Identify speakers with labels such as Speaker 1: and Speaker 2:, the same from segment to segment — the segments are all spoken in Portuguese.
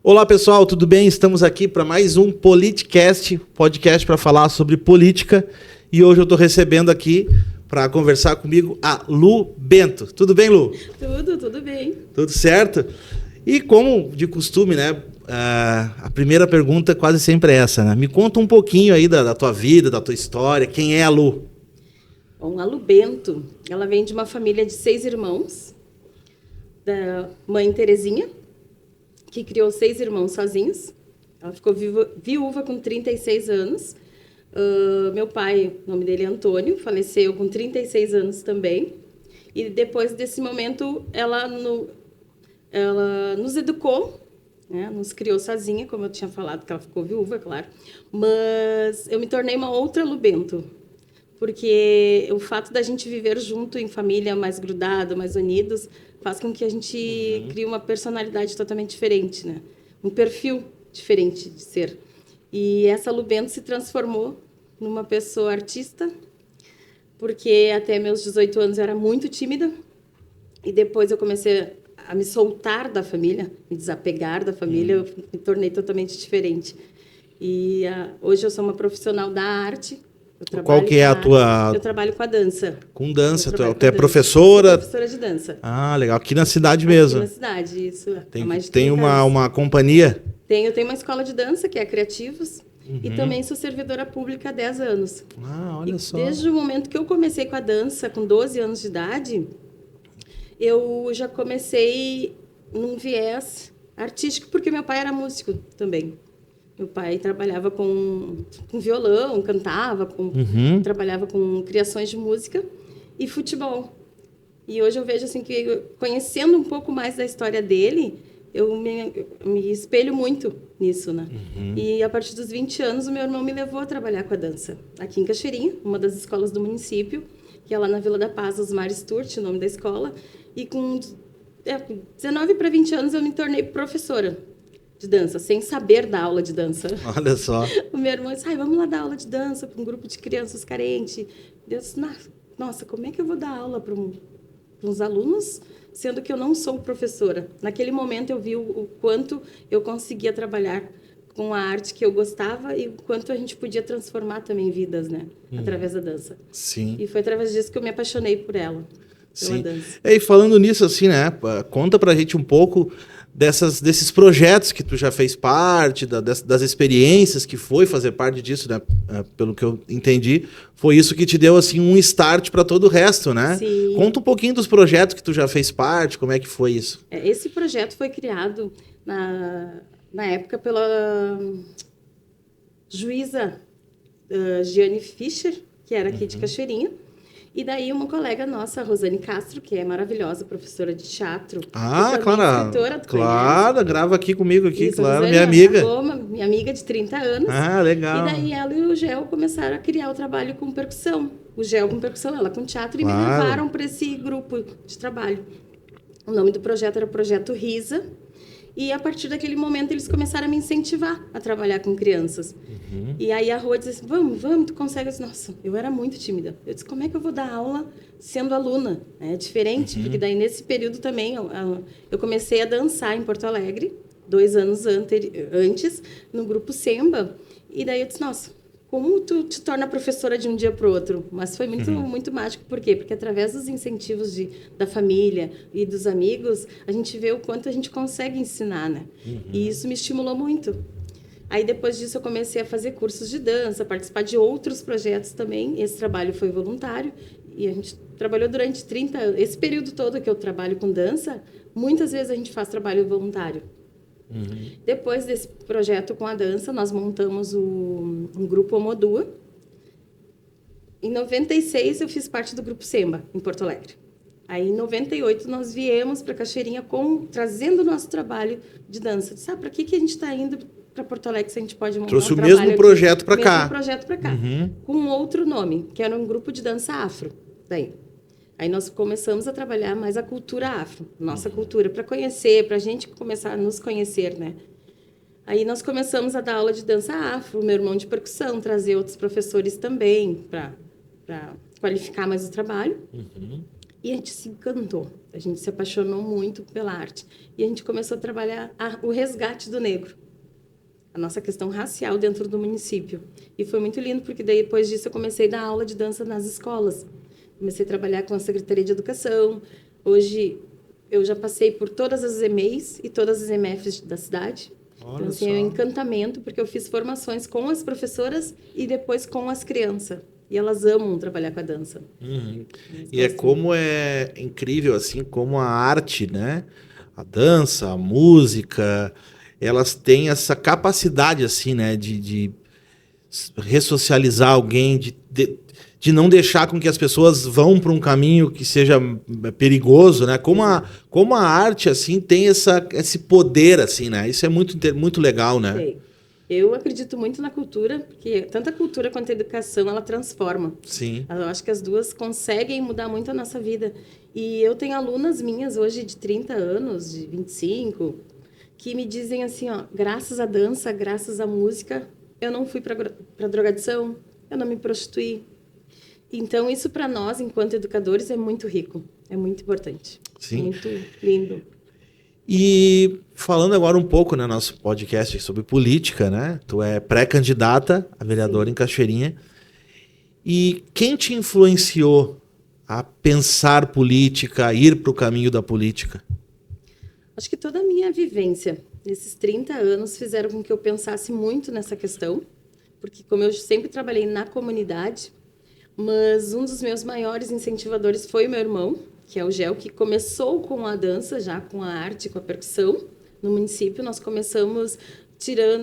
Speaker 1: Olá pessoal, tudo bem? Estamos aqui para mais um Politicast, podcast para falar sobre política. E hoje eu estou recebendo aqui para conversar comigo a Lu Bento. Tudo bem, Lu?
Speaker 2: Tudo bem.
Speaker 1: Tudo certo? E como de costume, né? A primeira pergunta quase sempre é essa, né? Me conta um pouquinho aí da tua vida, da tua história. Quem é a Lu?
Speaker 2: Bom, a Lu Bento, ela vem de uma família de 6 irmãos, da mãe Terezinha, que criou 6 irmãos sozinhos. Ela ficou viúva com 36 anos. Meu pai, o nome dele é Antônio, faleceu com 36 anos também. E depois desse momento, ela nos educou, né? Nos criou sozinha, como eu tinha falado, que ela ficou viúva, claro. Mas eu me tornei uma outra Lu Bento, porque o fato da gente viver junto em família, mais grudado, mais unidos, faz com que a gente crie uma personalidade totalmente diferente, né? Um perfil diferente de ser. E essa Lu Bento se transformou numa pessoa artista, porque até meus 18 anos eu era muito tímida, e depois eu comecei a me soltar da família, me desapegar da família, eu me tornei totalmente diferente. E hoje eu sou uma profissional da arte.
Speaker 1: Qual que é a tua...
Speaker 2: Eu trabalho com a dança.
Speaker 1: Com dança, tu é professora?
Speaker 2: Eu sou professora de dança.
Speaker 1: Ah, legal. Aqui na cidade mesmo?
Speaker 2: Aqui na cidade, isso.
Speaker 1: Tem uma companhia?
Speaker 2: Tenho uma escola de dança, que é a Criativos, e também sou servidora pública há 10 anos.
Speaker 1: Ah, olha só.
Speaker 2: Desde o momento que eu comecei com a dança, com 12 anos de idade, eu já comecei num viés artístico, porque meu pai era músico também. Meu pai trabalhava com violão, cantava, trabalhava com criações de música e futebol. E hoje eu vejo assim que, conhecendo um pouco mais da história dele, eu me espelho muito nisso, né? E a partir dos 20 anos, o meu irmão me levou a trabalhar com a dança. Aqui em Cachoeirinha, uma das escolas do município, que é lá na Vila da Paz, Osmar Sturt, o nome da escola. E com 19 para 20 anos, eu me tornei professora de dança, sem saber dar aula de dança.
Speaker 1: Olha só.
Speaker 2: O meu irmão disse, vamos lá dar aula de dança para um grupo de crianças carentes. Eu disse, nossa, como é que eu vou dar aula para uns alunos, sendo que eu não sou professora? Naquele momento eu vi o quanto eu conseguia trabalhar com a arte que eu gostava e o quanto a gente podia transformar também vidas, né? Através da dança.
Speaker 1: Sim.
Speaker 2: E foi através disso que eu me apaixonei por ela, pela dança.
Speaker 1: E falando nisso, assim, né? Conta pra gente um pouco desses projetos que tu já fez parte, das experiências que foi fazer parte disso, né? Pelo que eu entendi, foi isso que te deu, assim, um start para todo o resto, né?
Speaker 2: Sim.
Speaker 1: Conta um pouquinho dos projetos que tu já fez parte, como é que foi isso?
Speaker 2: Esse projeto foi criado na época pela juíza Giane Fischer, que era aqui de Cachoeirinha. E daí uma colega nossa, Rosane Castro, que é maravilhosa, professora de teatro.
Speaker 1: Claro.
Speaker 2: Escritora,
Speaker 1: Claro, grava aqui comigo,
Speaker 2: isso,
Speaker 1: claro,
Speaker 2: Rosane,
Speaker 1: minha amiga.
Speaker 2: Minha amiga de 30 anos.
Speaker 1: Ah, legal.
Speaker 2: E daí ela e o Gel começaram a criar o trabalho com percussão. O Gel com percussão, ela com teatro,
Speaker 1: Claro.
Speaker 2: E me levaram para esse grupo de trabalho. O nome do projeto era Projeto Risa. E a partir daquele momento eles começaram a me incentivar a trabalhar com crianças. E aí a Rô disse assim, vamos, tu consegue? Eu disse, nossa, eu era muito tímida. Eu disse, como é que eu vou dar aula sendo aluna? É diferente, porque daí nesse período também eu comecei a dançar em Porto Alegre, 2 anos antes, no grupo Semba. E daí eu disse, nossa, como tu te torna professora de um dia para o outro? Mas foi muito mágico. Por quê? Porque através dos incentivos da família e dos amigos, a gente vê o quanto a gente consegue ensinar, né? E isso me estimulou muito. Aí, depois disso, eu comecei a fazer cursos de dança, participar de outros projetos também. Esse trabalho foi voluntário. E a gente trabalhou durante 30 anos. Esse período todo que eu trabalho com dança, muitas vezes a gente faz trabalho voluntário. Depois desse projeto com a dança, nós montamos um grupo Omodua. Em 96, eu fiz parte do grupo Semba, em Porto Alegre. Aí, em 98, nós viemos para Cachoeirinha trazendo o nosso trabalho de dança. Sabe, para que a gente está indo para Porto Alegre se a gente pode montar
Speaker 1: Trouxe
Speaker 2: um
Speaker 1: o mesmo projeto para cá.
Speaker 2: Mesmo projeto para cá. Com outro nome, que era um grupo de dança afro. Aí nós começamos a trabalhar mais a cultura afro, nossa cultura, para conhecer, para a gente começar a nos conhecer, né? Aí nós começamos a dar aula de dança afro, meu irmão de percussão, trazer outros professores também para qualificar mais o trabalho. E a gente se encantou, a gente se apaixonou muito pela arte. E a gente começou a trabalhar o resgate do negro, a nossa questão racial dentro do município. E foi muito lindo, porque depois disso eu comecei a dar aula de dança nas escolas. Comecei a trabalhar com a Secretaria de Educação. Hoje eu já passei por todas as EMEIs e todas as EMFs da cidade.
Speaker 1: Olha
Speaker 2: então, assim,
Speaker 1: só.
Speaker 2: é um encantamento, porque eu fiz formações com as professoras e depois com as crianças. E elas amam trabalhar com a dança.
Speaker 1: Uhum. E é como é incrível, assim, como a arte, né? A dança, a música, elas têm essa capacidade, assim, né? De ressocializar alguém, de não deixar com que as pessoas vão para um caminho que seja perigoso, né? Como a arte, assim, tem esse poder, assim, né? Isso é muito legal, né?
Speaker 2: Sei. Eu acredito muito na cultura, porque tanto a cultura quanto a educação, ela transforma.
Speaker 1: Sim.
Speaker 2: Eu acho que as duas conseguem mudar muito a nossa vida. E eu tenho alunas minhas hoje de 30 anos, de 25, que me dizem assim, ó, graças à dança, graças à música, eu não fui para drogadição, eu não me prostituí. Então, isso para nós, enquanto educadores, é muito rico, é muito importante.
Speaker 1: Sim.
Speaker 2: Muito lindo.
Speaker 1: E falando agora um pouco, né, nosso podcast sobre política, né? Tu é pré-candidata a vereadora em Cachoeirinha. E quem te influenciou a pensar política, a ir para o caminho da política?
Speaker 2: Acho que toda a minha vivência nesses 30 anos fizeram com que eu pensasse muito nessa questão, porque como eu sempre trabalhei na comunidade, mas um dos meus maiores incentivadores foi o meu irmão, que é o Gel, que começou com a dança, já com a arte, com a percussão. No município, nós começamos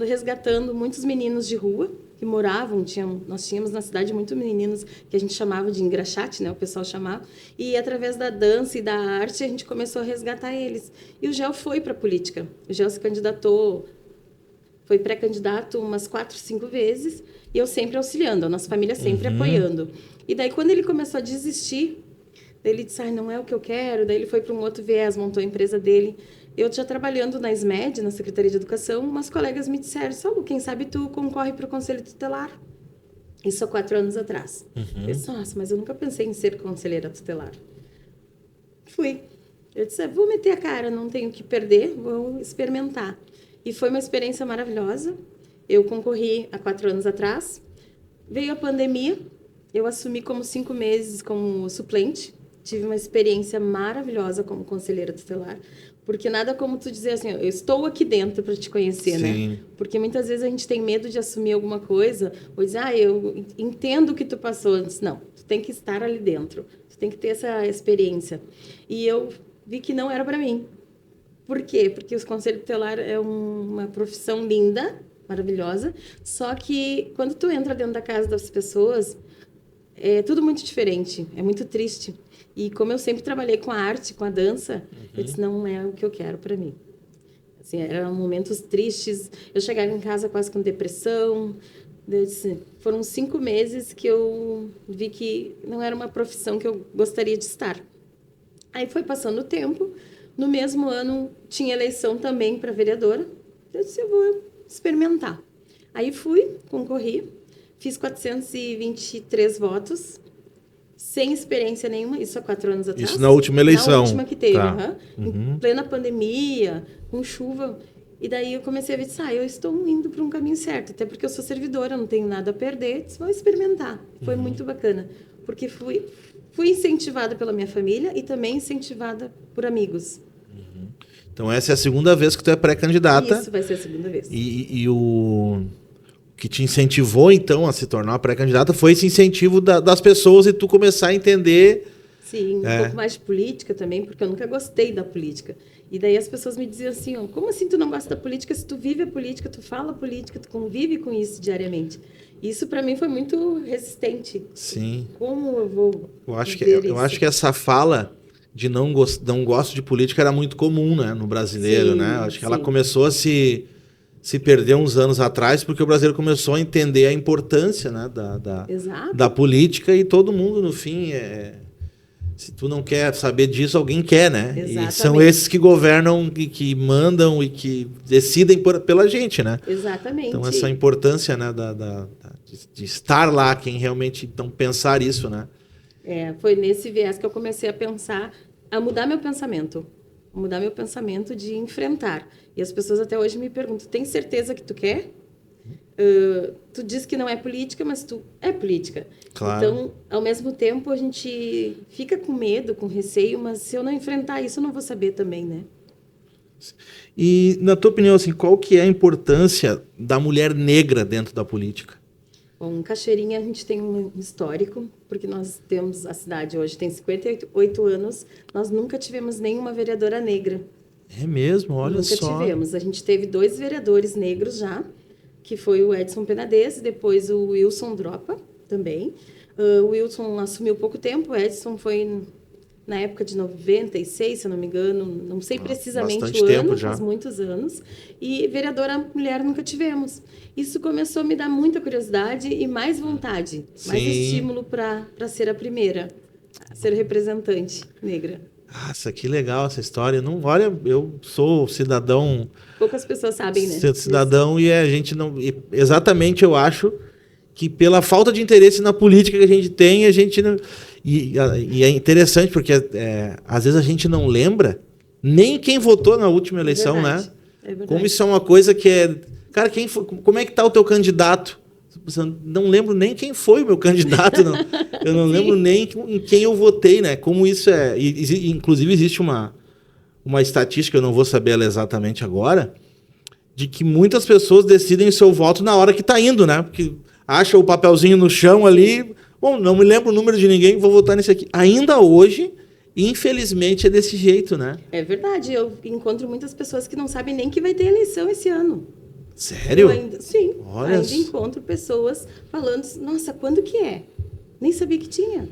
Speaker 2: resgatando muitos meninos de rua que moravam, nós tínhamos na cidade muitos meninos que a gente chamava de engraxate, né, o pessoal chamava, e através da dança e da arte a gente começou a resgatar eles. E o Gel foi para a política. O Gel se candidatou, foi pré-candidato umas 4, 5 vezes, e eu sempre auxiliando, a nossa família sempre apoiando. E daí, quando ele começou a desistir, ele disse, não é o que eu quero. Daí ele foi para um outro viés, montou a empresa dele. Eu já trabalhando na SMED, na Secretaria de Educação, umas colegas me disseram, Salu, quem sabe tu concorre para o Conselho Tutelar. Isso há 4 anos atrás. Eu disse, nossa, mas eu nunca pensei em ser conselheira tutelar. Fui. Eu disse, vou meter a cara, não tenho o que perder, vou experimentar. E foi uma experiência maravilhosa. Eu concorri há 4 anos atrás. Veio a pandemia, eu assumi como 5 meses como suplente. Tive uma experiência maravilhosa como conselheira tutelar, porque nada como tu dizer assim, eu estou aqui dentro para te conhecer,
Speaker 1: Sim.
Speaker 2: né? Porque muitas vezes a gente tem medo de assumir alguma coisa, ou dizer, eu entendo o que tu passou antes. Não, tu tem que estar ali dentro, tu tem que ter essa experiência. E eu vi que não era para mim. Por quê? Porque o conselho tutelar é uma profissão linda, maravilhosa, só que quando tu entra dentro da casa das pessoas, é tudo muito diferente, é muito triste. E como eu sempre trabalhei com a arte, com a dança, eu disse, não é o que eu quero para mim. Assim, eram momentos tristes, eu chegava em casa quase com depressão. Eu disse, foram 5 meses que eu vi que não era uma profissão que eu gostaria de estar. Aí foi passando o tempo, no mesmo ano tinha eleição também para vereadora. Eu disse, eu vou experimentar. Aí fui, concorri, fiz 423 votos, sem experiência nenhuma, isso há 4 anos atrás.
Speaker 1: Isso na última eleição.
Speaker 2: Na última que teve,
Speaker 1: Tá.
Speaker 2: Em plena pandemia, com chuva. E daí eu comecei a ver, eu estou indo para um caminho certo, até porque eu sou servidora, não tenho nada a perder, disse, vou experimentar. Foi muito bacana, porque fui incentivada pela minha família e também incentivada por amigos.
Speaker 1: Então essa é a segunda vez que tu é pré-candidata.
Speaker 2: Isso vai ser a segunda vez.
Speaker 1: E o que te incentivou, então, a se tornar uma pré-candidata foi esse incentivo das pessoas e tu começar a entender...
Speaker 2: Sim, um pouco mais de política também, porque eu nunca gostei da política. E daí as pessoas me diziam assim, como assim tu não gosta da política se tu vive a política, tu fala a política, tu convive com isso diariamente? Isso para mim foi muito resistente.
Speaker 1: Sim.
Speaker 2: Como eu vou
Speaker 1: Eu acho que essa fala de não gosto de política era muito comum, né, no brasileiro,
Speaker 2: sim,
Speaker 1: né? Eu acho que ela
Speaker 2: sim.
Speaker 1: começou a se perder uns anos atrás porque o brasileiro começou a entender a importância, né,
Speaker 2: Exato.
Speaker 1: da política e todo mundo, no fim, se tu não quer saber disso, alguém quer, né?
Speaker 2: Exatamente.
Speaker 1: E são esses que governam e que mandam e que decidem pela gente, né?
Speaker 2: Exatamente.
Speaker 1: Então essa importância, né, de estar lá, quem realmente então pensar isso, né?
Speaker 2: Foi nesse viés que eu comecei a pensar, a mudar meu pensamento de enfrentar. E as pessoas até hoje me perguntam, tem certeza que tu quer? Tu diz que não é política, mas tu é política.
Speaker 1: Claro.
Speaker 2: Então, ao mesmo tempo, a gente fica com medo, com receio, mas se eu não enfrentar isso, eu não vou saber também, né?
Speaker 1: E, na tua opinião, assim, qual que é a importância da mulher negra dentro da política?
Speaker 2: Bom, em Cachoeirinha a gente tem um histórico, porque nós temos, a cidade hoje tem 58 anos, nós nunca tivemos nenhuma vereadora negra.
Speaker 1: É mesmo? Olha só.
Speaker 2: Nunca tivemos. A gente teve 2 vereadores negros já, que foi o Edson Penades, depois o Wilson Dropa também. O Wilson assumiu pouco tempo, o Edson foi na época de 96, se eu não me engano, não sei precisamente
Speaker 1: bastante
Speaker 2: o
Speaker 1: tempo
Speaker 2: ano,
Speaker 1: já.
Speaker 2: faz muitos anos. E vereadora mulher nunca tivemos. Isso começou a me dar muita curiosidade e mais vontade, mais
Speaker 1: Sim.
Speaker 2: estímulo para ser a primeira, a ser representante negra.
Speaker 1: Nossa, que legal essa história. Não, olha, eu sou cidadão...
Speaker 2: Poucas pessoas sabem, né?
Speaker 1: Cidadão e a gente não... Exatamente, eu acho que pela falta de interesse na política que a gente não... E é interessante porque às vezes a gente não lembra nem quem votou na última eleição, né?
Speaker 2: É verdade.
Speaker 1: Como isso é uma coisa que é... Cara, como é que tá o teu candidato? Eu não lembro nem quem foi o meu candidato, não. Eu não lembro nem em quem eu votei, né? Como isso é... Inclusive existe uma estatística, eu não vou saber ela exatamente agora, de que muitas pessoas decidem o seu voto na hora que tá indo, né? Porque acha o papelzinho no chão ali... Bom, não me lembro o número de ninguém, vou votar nesse aqui. Ainda hoje, infelizmente, é desse jeito, né?
Speaker 2: É verdade. Eu encontro muitas pessoas que não sabem nem que vai ter eleição esse ano.
Speaker 1: Sério?
Speaker 2: Sim.
Speaker 1: Olha.
Speaker 2: Ainda encontro pessoas falando, nossa, quando que é? Nem sabia que tinha.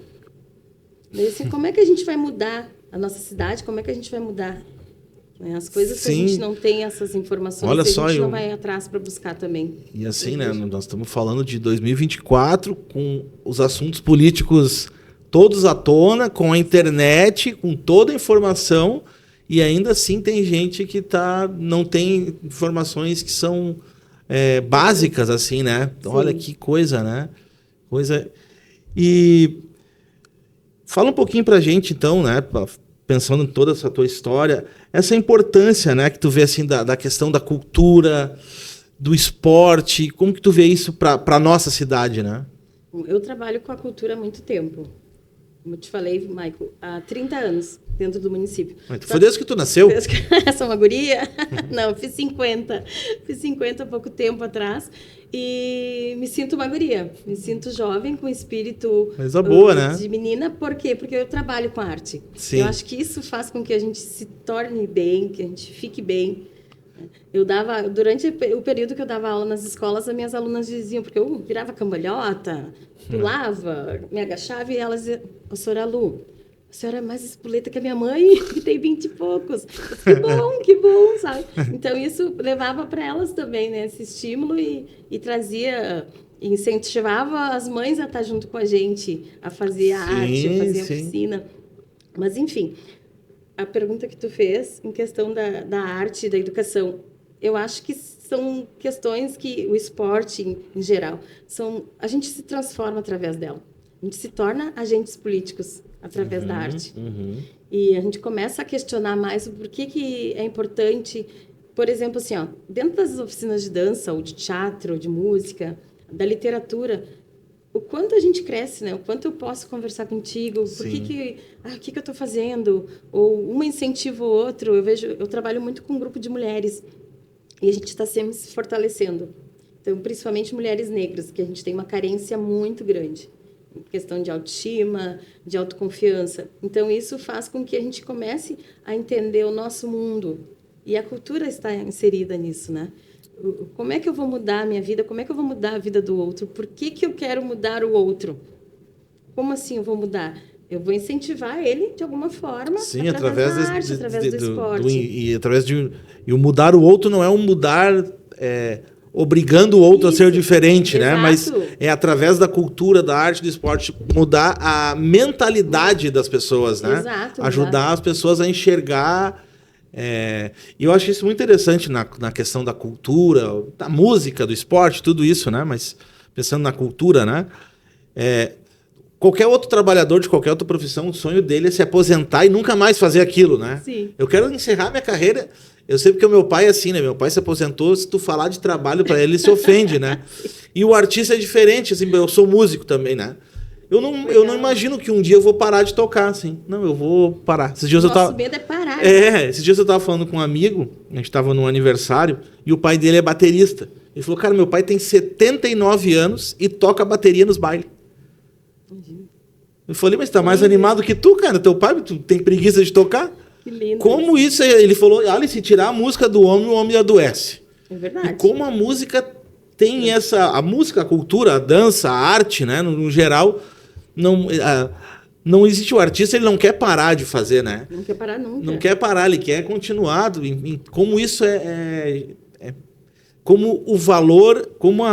Speaker 2: Daí, assim, como é que a gente vai mudar a nossa cidade? Como é que a gente vai mudar? As coisas que a gente não tem essas informações,
Speaker 1: olha
Speaker 2: a
Speaker 1: só,
Speaker 2: gente não vai atrás para buscar também.
Speaker 1: E assim, né? Nós estamos falando de 2024, com os assuntos políticos todos à tona, com a internet, com toda a informação, e ainda assim tem gente que não tem informações que são básicas, assim, né? Então, olha que coisa, né? E fala um pouquinho pra gente, então, né? Pensando em toda essa tua história, essa importância, né, que tu vê assim da questão da cultura, do esporte, como que tu vê isso para a nossa cidade, né?
Speaker 2: Eu trabalho com a cultura há muito tempo. Como eu te falei, Michael, há 30 anos dentro do município.
Speaker 1: Mas foi desde que tu nasceu?
Speaker 2: Sou uma guria? Não, fiz 50. Fiz 50 há pouco tempo atrás. E me sinto uma guria. Me sinto jovem, com espírito
Speaker 1: coisa boa, né?
Speaker 2: De menina. Por quê? Porque eu trabalho com arte.
Speaker 1: Sim.
Speaker 2: Eu acho que isso faz com que a gente se torne bem, que a gente fique bem. Durante o período que eu dava aula nas escolas, as minhas alunas diziam, porque eu virava cambalhota, pulava, me agachava, e elas diziam, senhora Lu, a senhora é mais espoleta que a minha mãe, que tem 20 e poucos. Que bom, sabe? Então, isso levava para elas também, né? Esse estímulo e trazia, incentivava as mães a estar junto com a gente, a fazer a arte, a fazer a oficina. Mas, enfim, a pergunta que tu fez em questão da arte e da educação, eu acho que são questões que o esporte, em geral, a gente se transforma através dela. A gente se torna agentes políticos através da arte. E a gente começa a questionar mais o porquê que é importante. Por exemplo, assim, dentro das oficinas de dança, ou de teatro, ou de música, da literatura, o quanto a gente cresce, né? O quanto eu posso conversar contigo, o que eu estou fazendo, ou uma incentiva o outro. Eu trabalho muito com um grupo de mulheres e a gente está sempre se fortalecendo. Então, principalmente mulheres negras, que a gente tem uma carência muito grande. Questão de autoestima, de autoconfiança. Então, isso faz com que a gente comece a entender o nosso mundo. E a cultura está inserida nisso, né? Como é que eu vou mudar a minha vida? Como é que eu vou mudar a vida do outro? Por que eu quero mudar o outro? Como assim eu vou mudar? Eu vou incentivar ele de alguma forma,
Speaker 1: sim,
Speaker 2: através da arte, através do esporte.
Speaker 1: E o mudar o outro não é um mudar... obrigando o outro a ser diferente, né? Mas é através da cultura, da arte, do esporte, mudar a mentalidade das pessoas, né?
Speaker 2: Exato,
Speaker 1: ajudar as pessoas a enxergar. E eu acho isso muito interessante na questão da cultura, da música, do esporte, tudo isso, né? Mas pensando na cultura, né? qualquer outro trabalhador de qualquer outra profissão, o sonho dele é se aposentar e nunca mais fazer aquilo, né?
Speaker 2: Sim.
Speaker 1: Eu quero encerrar minha carreira. Eu sei porque o meu pai é assim, né? Meu pai se aposentou, se tu falar de trabalho para ele se ofende, né? E o artista é diferente, assim, eu sou músico também, né? Eu não imagino que um dia eu vou parar de tocar, assim. Não, eu vou parar. Esses dias
Speaker 2: Nosso medo é parar.
Speaker 1: esses dias eu tava falando com um amigo, a gente tava num aniversário, e o pai dele é baterista. Ele falou, cara, meu pai tem 79 anos e toca bateria nos bailes. Eu falei, mas tá mais animado que tu, cara. Teu pai, tu tem preguiça de tocar?
Speaker 2: Que lindo.
Speaker 1: Como isso? Ele falou, olha, se tirar a música do homem, o homem adoece.
Speaker 2: É verdade.
Speaker 1: E como a música tem essa... A música, a cultura, a dança, a arte, né? No geral, não existe o artista, ele não quer parar de fazer, né?
Speaker 2: Não quer parar nunca.
Speaker 1: Não quer parar, ele quer continuar. Como isso como o valor, como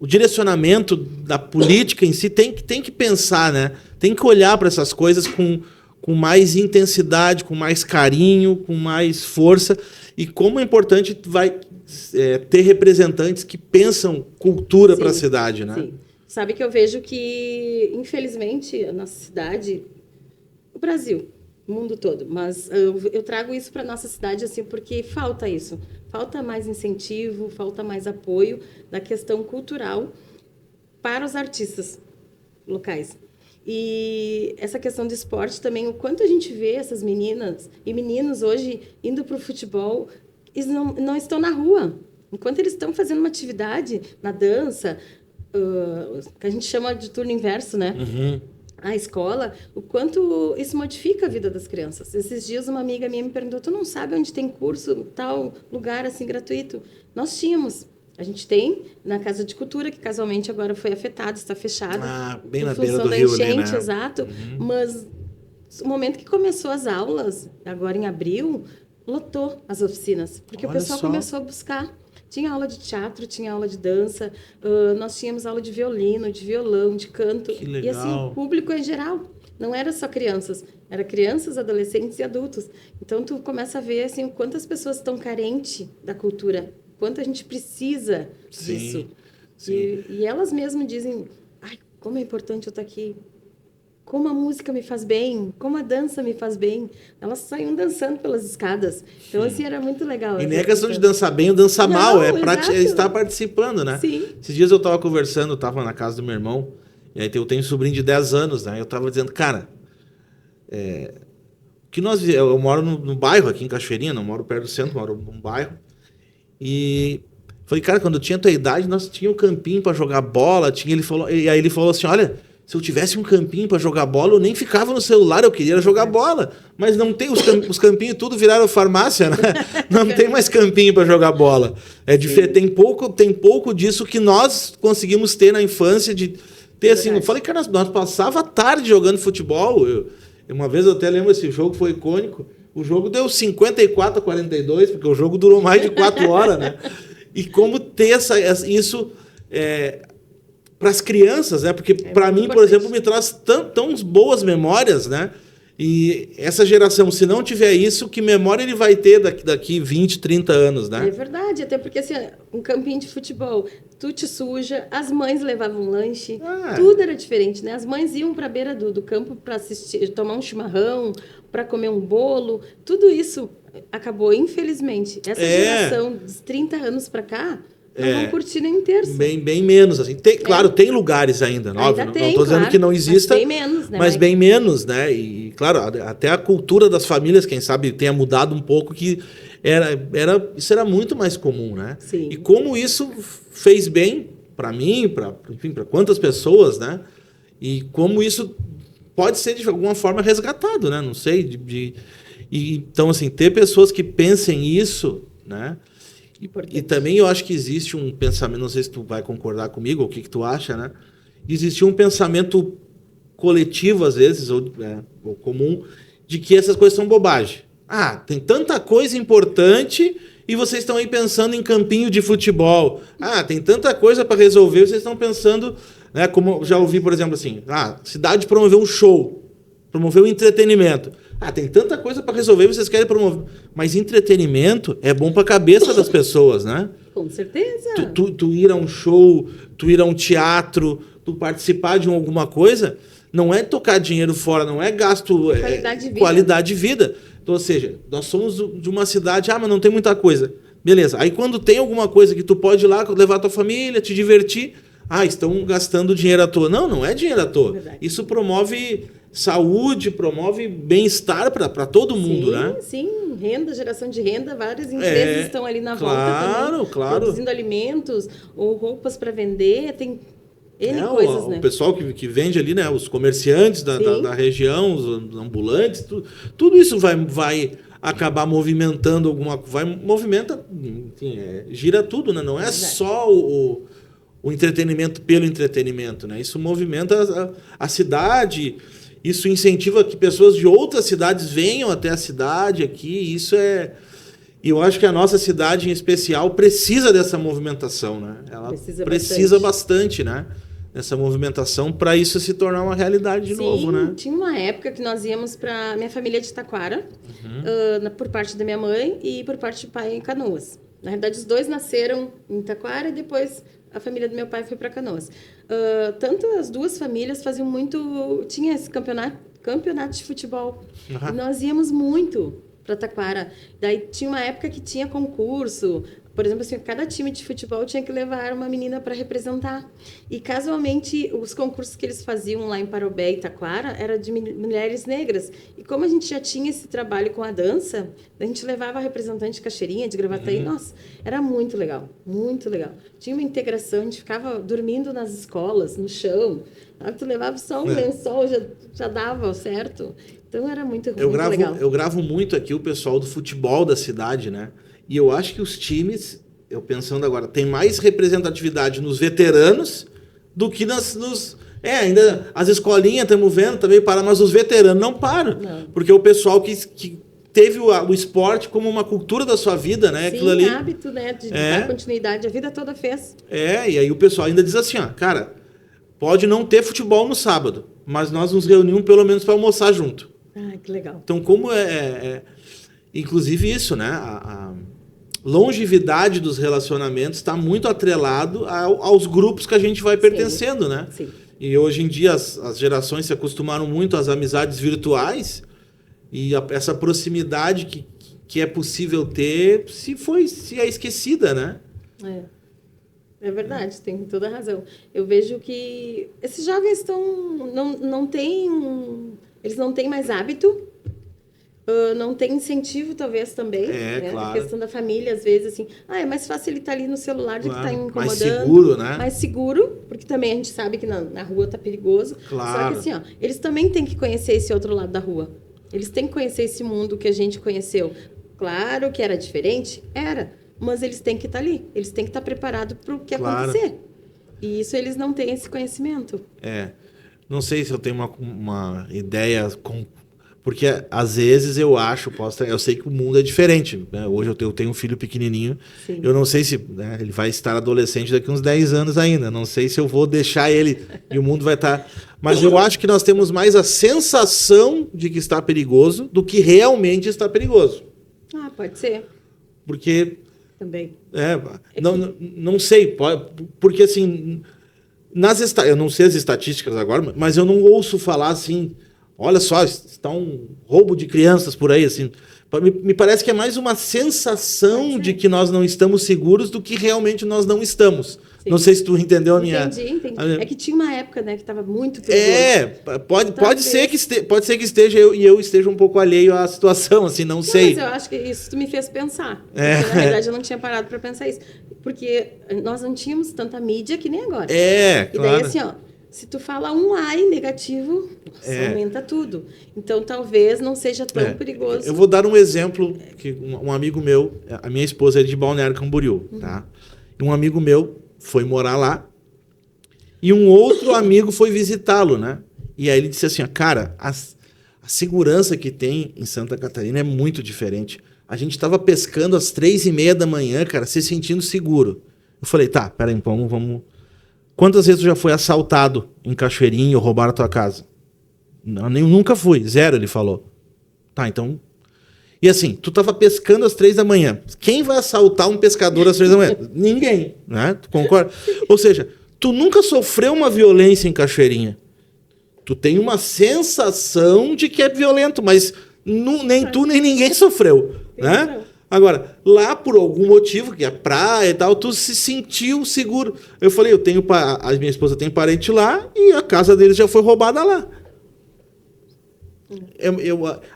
Speaker 1: o direcionamento da política em si tem que pensar, né? Tem que olhar para essas coisas com mais intensidade, com mais carinho, com mais força. E como é importante ter representantes que pensam cultura para a cidade, né?
Speaker 2: Sim. Sabe que eu vejo que, infelizmente, a nossa cidade, o Brasil, o mundo todo, mas eu trago isso para nossa cidade assim porque falta isso. Falta mais incentivo, falta mais apoio da questão cultural para os artistas locais. E essa questão do esporte também, o quanto a gente vê essas meninas e meninos hoje indo para o futebol, eles não estão na rua. Enquanto eles estão fazendo uma atividade na dança, que a gente chama de turno inverso, né?
Speaker 1: Uhum.
Speaker 2: A escola, o quanto isso modifica a vida das crianças. Esses dias uma amiga minha me perguntou, tu não sabe onde tem curso, tal lugar assim gratuito? Nós tínhamos. A gente tem na Casa de Cultura, que casualmente agora foi afetada, está fechada.
Speaker 1: Bem na beira do rio,
Speaker 2: enchente,
Speaker 1: né?
Speaker 2: exato.
Speaker 1: Uhum.
Speaker 2: Mas o momento que começou as aulas, agora em abril, lotou as oficinas, porque
Speaker 1: Olha
Speaker 2: o pessoal
Speaker 1: só.
Speaker 2: começou a buscar. Tinha aula de teatro, tinha aula de dança, nós tínhamos aula de violino, de violão, de canto.
Speaker 1: Que legal.
Speaker 2: E assim, o público em geral. Não era só crianças, era crianças, adolescentes e adultos. Então, tu começa a ver assim, quantas pessoas estão carentes da cultura, quanto a gente precisa disso.
Speaker 1: Sim.
Speaker 2: E elas mesmas dizem, ai, como é importante eu estar aqui. Como a música me faz bem, como a dança me faz bem. Elas saíam dançando pelas escadas. Então, assim, era muito legal.
Speaker 1: E nem é questão de dançar bem ou dançar mal, é estar participando, né?
Speaker 2: Sim.
Speaker 1: Esses dias eu estava conversando, eu estava na casa do meu irmão, e aí eu tenho um sobrinho de 10 anos, né? Eu estava dizendo, cara, eu moro no bairro aqui em Cachoeirinha, não moro perto do centro, moro num bairro. E falei, cara, quando eu tinha a tua idade, nós tínhamos um campinho para jogar bola, e aí ele falou assim, olha, se eu tivesse um campinho para jogar bola, eu nem ficava no celular, eu queria jogar bola. Mas não tem, os campinhos tudo viraram farmácia, né? Não tem mais campinho para jogar bola. É diferente, tem pouco disso que nós conseguimos ter na infância, de ter assim. Eu falei, cara, nós passava a tarde jogando futebol. Uma vez eu até lembro, esse jogo foi icônico. O jogo deu 54-42, porque o jogo durou mais de 4 horas, né? E como ter isso... para as crianças, né? Porque para mim, por exemplo, me traz tão boas memórias, né? E essa geração, se não tiver isso, que memória ele vai ter daqui 20, 30 anos, né?
Speaker 2: É verdade, até porque assim, um campinho de futebol, tu te suja, as mães levavam lanche, tudo era diferente, né? As mães iam para a beira do campo para assistir, tomar um chimarrão, para comer um bolo, tudo isso acabou, infelizmente. Essa geração dos 30 anos para cá, não vão curtir nem um terço.
Speaker 1: Bem menos, assim. Claro, tem lugares ainda, óbvio. Não estou dizendo que não exista,
Speaker 2: mas bem menos, né?
Speaker 1: Mas bem menos, né? E, claro, até a cultura das famílias, quem sabe, tenha mudado um pouco, que isso era muito mais comum, né?
Speaker 2: Sim.
Speaker 1: E como isso fez bem para mim, para quantas pessoas, né? E como isso pode ser, de alguma forma, resgatado, né? Não sei. Então, assim, ter pessoas que pensem isso, né? E também eu acho que existe um pensamento, não sei se tu vai concordar comigo, ou o que tu acha, né? Existe um pensamento coletivo, às vezes, ou comum, de que essas coisas são bobagem. Tem tanta coisa importante e vocês estão aí pensando em campinho de futebol. Tem tanta coisa para resolver, vocês estão pensando, né? Como já ouvi, por exemplo, assim, cidade promover um show, promover um entretenimento. Tem tanta coisa para resolver, vocês querem promover. Mas entretenimento é bom para a cabeça das pessoas, né?
Speaker 2: Com certeza.
Speaker 1: Tu ir a um show, tu ir a um teatro, tu participar de alguma coisa, não é tocar dinheiro fora, não é gasto, qualidade de vida. Então, ou seja, nós somos de uma cidade, mas não tem muita coisa. Beleza. Aí quando tem alguma coisa que tu pode ir lá, levar tua família, te divertir, estão gastando dinheiro à toa. Não é dinheiro à toa.
Speaker 2: Verdade.
Speaker 1: Isso promove saúde, promove bem-estar para todo mundo, né?
Speaker 2: Sim, renda, geração de renda, várias empresas estão ali na volta também, produzindo alimentos ou roupas para vender, tem N coisas, né?
Speaker 1: O pessoal que vende ali, né? Os comerciantes da região, os ambulantes, tudo isso vai acabar movimentando movimenta, enfim, gira tudo, né? Não é só o entretenimento pelo entretenimento, né? Isso movimenta a cidade, isso incentiva que pessoas de outras cidades venham até a cidade aqui, e eu acho que a nossa cidade em especial precisa dessa movimentação, né? Ela precisa bastante, né? Essa movimentação para isso se tornar uma realidade de novo, né?
Speaker 2: Tinha uma época que nós íamos para minha família de Taquara, por parte da minha mãe e por parte do pai em Canoas. Na verdade, os dois nasceram em Taquara e depois a família do meu pai foi para Canoas. Tanto as duas famílias faziam muito... Tinha esse campeonato de futebol. E nós íamos muito para Taquara. Daí tinha uma época que tinha concurso. Por exemplo, assim, cada time de futebol tinha que levar uma menina para representar. E, casualmente, os concursos que eles faziam lá em Parobé e Taquara era de mulheres negras. E como a gente já tinha esse trabalho com a dança, a gente levava a representante de Cachoeirinha, de Gravataí. Nossa, era muito legal, muito legal. Tinha uma integração, a gente ficava dormindo nas escolas, no chão. Tu levava só um lençol, já dava certo. Então, era muito legal.
Speaker 1: Eu gravo muito aqui o pessoal do futebol da cidade, né? E eu acho que os times, eu pensando agora, tem mais representatividade nos veteranos do que ainda as escolinhas estamos vendo também parar, mas os veteranos não param. Não. Porque o pessoal que teve o esporte como uma cultura da sua vida, né?
Speaker 2: Sim,
Speaker 1: aquilo ali,
Speaker 2: hábito, né? De dar continuidade, a vida toda fez.
Speaker 1: E aí o pessoal ainda diz assim, cara, pode não ter futebol no sábado, mas nós nos reunimos pelo menos para almoçar junto.
Speaker 2: Que legal.
Speaker 1: Então, como inclusive isso, né? A longevidade dos relacionamentos está muito atrelado aos grupos que a gente vai pertencendo, né?
Speaker 2: Sim.
Speaker 1: E hoje em dia as gerações se acostumaram muito às amizades virtuais e essa proximidade que é possível ter se é esquecida, né?
Speaker 2: É verdade, tem toda a razão. Eu vejo que esses jovens eles não têm mais hábito. Não tem incentivo, talvez, também.
Speaker 1: Claro.
Speaker 2: A questão da família, às vezes, assim... é mais fácil ele estar ali no celular do que estar incomodando.
Speaker 1: Mais seguro, né?
Speaker 2: Mais seguro, porque também a gente sabe que na rua tá perigoso.
Speaker 1: Claro.
Speaker 2: Só que, assim, eles também têm que conhecer esse outro lado da rua. Eles têm que conhecer esse mundo que a gente conheceu. Claro que era diferente? Era. Mas eles têm que estar ali. Eles têm que estar preparados para o que acontecer. E isso eles não têm esse conhecimento.
Speaker 1: Não sei se eu tenho uma ideia... Porque, às vezes, eu sei que o mundo é diferente. Né? Hoje eu tenho um filho pequenininho.
Speaker 2: Sim.
Speaker 1: Eu não sei se ele vai estar adolescente daqui uns 10 anos ainda. Não sei se eu vou deixar ele e o mundo vai estar... Mas eu acho que nós temos mais a sensação de que está perigoso do que realmente está perigoso.
Speaker 2: Pode ser.
Speaker 1: Porque...
Speaker 2: Também.
Speaker 1: Não sei. Porque, assim... Eu não sei as estatísticas agora, mas eu não ouço falar assim... Olha só, está um roubo de crianças por aí, assim. Me parece que é mais uma sensação de que nós não estamos seguros do que realmente nós não estamos. Sim. Não sei se tu entendeu a minha...
Speaker 2: Entendi. É que tinha uma época, né, que estava muito perigoso.
Speaker 1: Pode ser que esteja eu esteja um pouco alheio à situação, assim, não sei.
Speaker 2: Mas eu acho que isso tu me fez pensar. Porque, na verdade, eu não tinha parado para pensar isso. Porque nós não tínhamos tanta mídia que nem agora.
Speaker 1: Claro.
Speaker 2: E daí, assim, se tu fala um ai negativo, aumenta tudo. Então, talvez não seja tão perigoso.
Speaker 1: Eu vou dar um exemplo, que um amigo meu, a minha esposa é de Balneário Camboriú, tá? E um amigo meu foi morar lá, e um outro amigo foi visitá-lo, né? E aí ele disse assim, cara, a segurança que tem em Santa Catarina é muito diferente. A gente estava pescando às 3:30 da manhã, cara, se sentindo seguro. Eu falei, tá, peraí, vamos... Quantas vezes tu já foi assaltado em Cachoeirinha ou roubaram a tua casa? Nunca fui, 0, ele falou. Tá, então... E assim, tu tava pescando às 3 da manhã. Quem vai assaltar um pescador às 3 da manhã? Ninguém, né? Tu concorda? Ou seja, tu nunca sofreu uma violência em Cachoeirinha. Tu tem uma sensação de que é violento, mas nem tu nem ninguém sofreu, né? Agora, lá por algum motivo, que é praia e tal, tu se sentiu seguro. Eu falei, a minha esposa tem parente lá e a casa deles já foi roubada lá.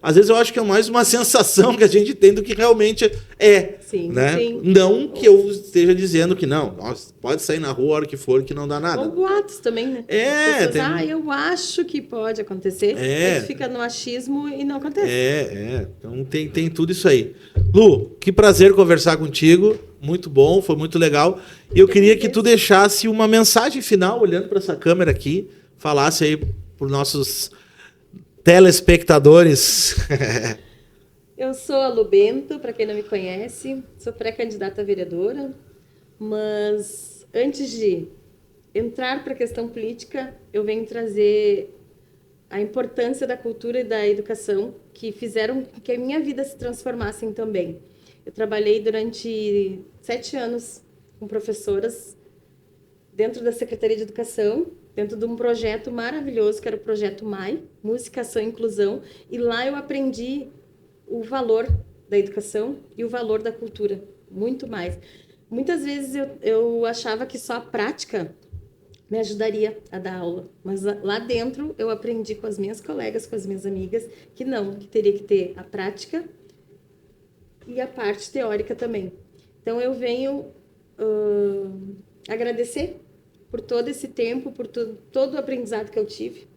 Speaker 1: Às vezes eu acho que é mais uma sensação que a gente tem do que realmente é.
Speaker 2: Sim,
Speaker 1: né?
Speaker 2: sim.
Speaker 1: Não que eu esteja dizendo que não. Nossa, pode sair na rua a hora que for, que não dá nada.
Speaker 2: Ou boatos também, né?
Speaker 1: É.
Speaker 2: Pessoas, eu acho que pode acontecer.
Speaker 1: É.
Speaker 2: Aí fica no achismo e não acontece.
Speaker 1: Então tem tudo isso aí. Lu, que prazer conversar contigo. Muito bom, foi muito legal. E eu queria que tu deixasse uma mensagem final, olhando para essa câmera aqui, falasse aí para os nossos telespectadores.
Speaker 2: Eu sou a Lu Bento, para quem não me conhece, sou pré-candidata a vereadora, mas antes de entrar para a questão política, eu venho trazer a importância da cultura e da educação que fizeram que a minha vida se transformasse também. Eu trabalhei durante 7 anos com professoras dentro da Secretaria de Educação, dentro de um projeto maravilhoso, que era o Projeto MAI, Música, Ação e Inclusão, e lá eu aprendi o valor da educação e o valor da cultura, muito mais. Muitas vezes eu achava que só a prática me ajudaria a dar aula, mas lá dentro eu aprendi com as minhas colegas, com as minhas amigas, que não, que teria que ter a prática e a parte teórica também. Então eu venho agradecer por todo esse tempo, por todo o aprendizado que eu tive.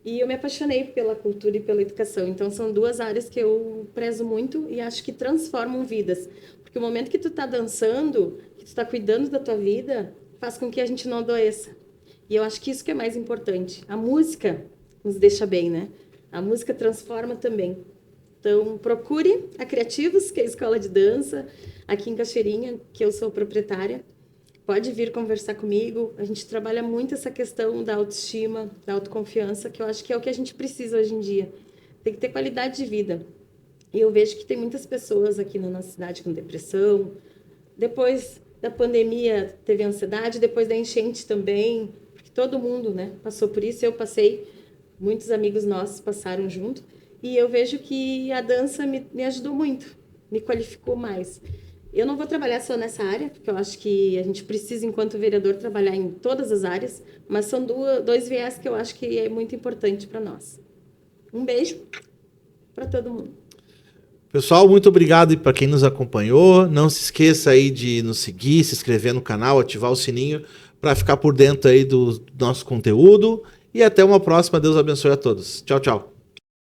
Speaker 2: E eu me apaixonei pela cultura e pela educação. Então, são 2 áreas que eu prezo muito e acho que transformam vidas. Porque o momento que tu tá dançando, que tu tá cuidando da tua vida, faz com que a gente não adoeça. E eu acho que isso que é mais importante. A música nos deixa bem, né? A música transforma também. Então, procure a Criativos, que é a escola de dança, aqui em Cachoeirinha, que eu sou proprietária. Pode vir conversar comigo. A gente trabalha muito essa questão da autoestima, da autoconfiança, que eu acho que é o que a gente precisa hoje em dia. Tem que ter qualidade de vida. E eu vejo que tem muitas pessoas aqui na nossa cidade com depressão. Depois da pandemia teve ansiedade, depois da enchente também, porque todo mundo, né, passou por isso. Eu passei, muitos amigos nossos passaram junto. E eu vejo que a dança me ajudou muito, me qualificou mais. Eu não vou trabalhar só nessa área, porque eu acho que a gente precisa, enquanto vereador, trabalhar em todas as áreas, mas são 2 viés que eu acho que é muito importante para nós. Um beijo para todo mundo.
Speaker 1: Pessoal, muito obrigado para quem nos acompanhou. Não se esqueça aí de nos seguir, se inscrever no canal, ativar o sininho para ficar por dentro aí do nosso conteúdo. E até uma próxima. Deus abençoe a todos. Tchau, tchau.